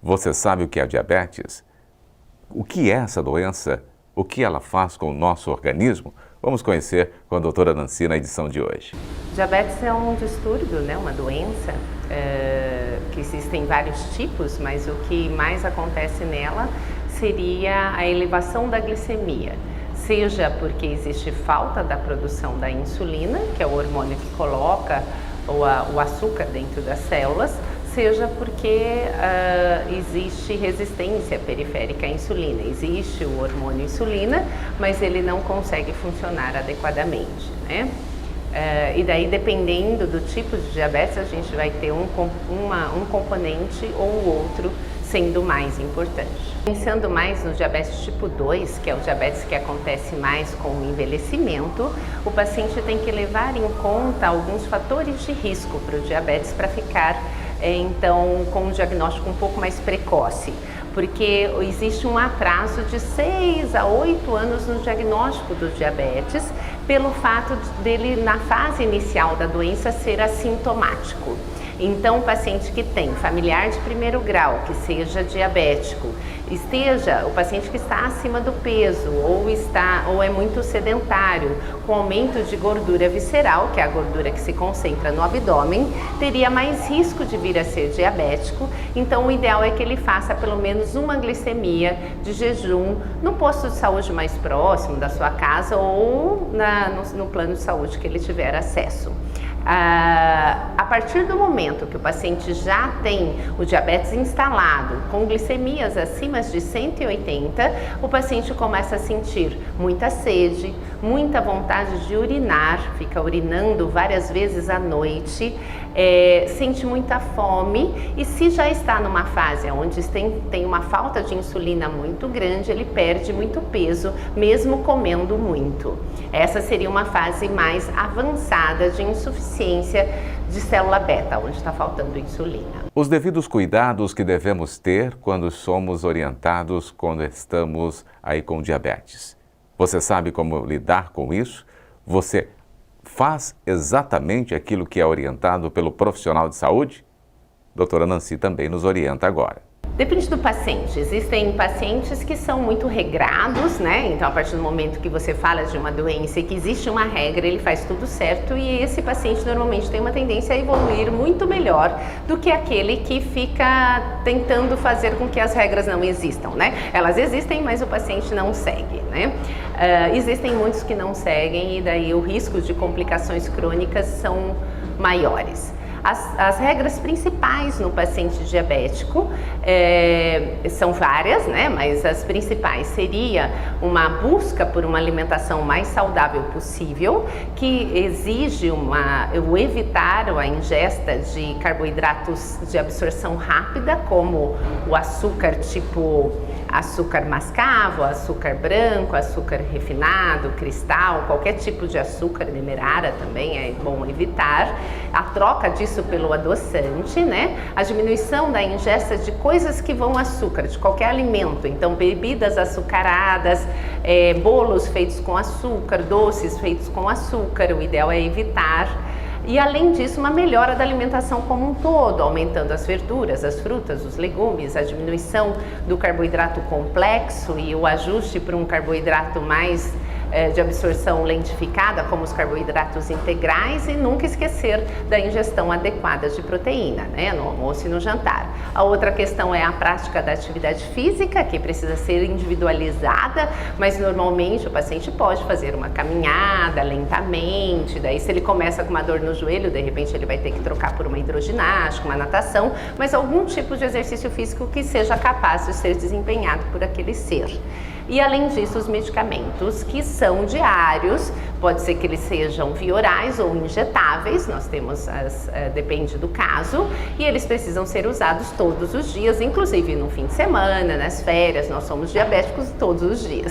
Você sabe o que é diabetes? O que é essa doença? O que ela faz com o nosso organismo? Vamos conhecer com a doutora Nancy na edição de hoje. Diabetes é um distúrbio, uma doença que existem vários tipos, mas o que mais acontece nela seria a elevação da glicemia. Seja porque existe falta da produção da insulina, que é o hormônio que coloca o açúcar dentro das células, seja porque existe resistência periférica à insulina. Existe o hormônio insulina, mas ele não consegue funcionar adequadamente, e daí, dependendo do tipo de diabetes, a gente vai ter um componente ou o outro sendo mais importante. Pensando mais no diabetes tipo 2, que é o diabetes que acontece mais com o envelhecimento, o paciente tem que levar em conta alguns fatores de risco para o diabetes para ficar, então, com um diagnóstico um pouco mais precoce. Porque existe um atraso de 6 a 8 anos no diagnóstico do diabetes, pelo fato dele, na fase inicial da doença, ser assintomático. Então, o paciente que tem familiar de primeiro grau, que seja diabético, o paciente que está acima do peso ou é muito sedentário, com aumento de gordura visceral, que é a gordura que se concentra no abdômen, teria mais risco de vir a ser diabético. Então, o ideal é que ele faça pelo menos uma glicemia de jejum no posto de saúde mais próximo da sua casa ou no plano de saúde que ele tiver acesso. A partir do momento que o paciente já tem o diabetes instalado, com glicemias acima de 180, o paciente começa a sentir muita sede, muita vontade de urinar, fica urinando várias vezes à noite, sente muita fome e se já está numa fase onde tem uma falta de insulina muito grande, ele perde muito peso, mesmo comendo muito. Essa seria uma fase mais avançada de insuficiência de célula beta, onde está faltando insulina. Os devidos cuidados que devemos ter quando somos orientados quando estamos aí com diabetes. Você sabe como lidar com isso? Você faz exatamente aquilo que é orientado pelo profissional de saúde? Doutora Nancy também nos orienta agora. Depende do paciente. Existem pacientes que são muito regrados, Então, a partir do momento que você fala de uma doença e que existe uma regra, ele faz tudo certo e esse paciente normalmente tem uma tendência a evoluir muito melhor do que aquele que fica tentando fazer com que as regras não existam, Elas existem, mas o paciente não segue, Existem muitos que não seguem e daí o risco de complicações crônicas são maiores. As regras principais no paciente diabético são várias, Mas as principais seria uma busca por uma alimentação mais saudável possível, que exige o evitar a ingesta de carboidratos de absorção rápida, como o açúcar tipo açúcar mascavo, açúcar branco, açúcar refinado, cristal, qualquer tipo de açúcar, demerara também é bom evitar. A troca disso pelo adoçante, A diminuição da ingesta de coisas que vão açúcar, de qualquer alimento. Então, bebidas açucaradas, bolos feitos com açúcar, doces feitos com açúcar, o ideal é evitar. E além disso, uma melhora da alimentação como um todo, aumentando as verduras, as frutas, os legumes, a diminuição do carboidrato complexo e o ajuste para um carboidrato mais de absorção lentificada, como os carboidratos integrais, e nunca esquecer da ingestão adequada de proteína, no almoço e no jantar. A outra questão é a prática da atividade física, que precisa ser individualizada, mas normalmente o paciente pode fazer uma caminhada lentamente, daí se ele começa com uma dor no joelho, de repente ele vai ter que trocar por uma hidroginástica, uma natação, mas algum tipo de exercício físico que seja capaz de ser desempenhado por aquele ser. E além disso, os medicamentos que são diários, pode ser que eles sejam via orais ou injetáveis, nós temos depende do caso, e eles precisam ser usados todos os dias, inclusive no fim de semana, nas férias, nós somos diabéticos todos os dias.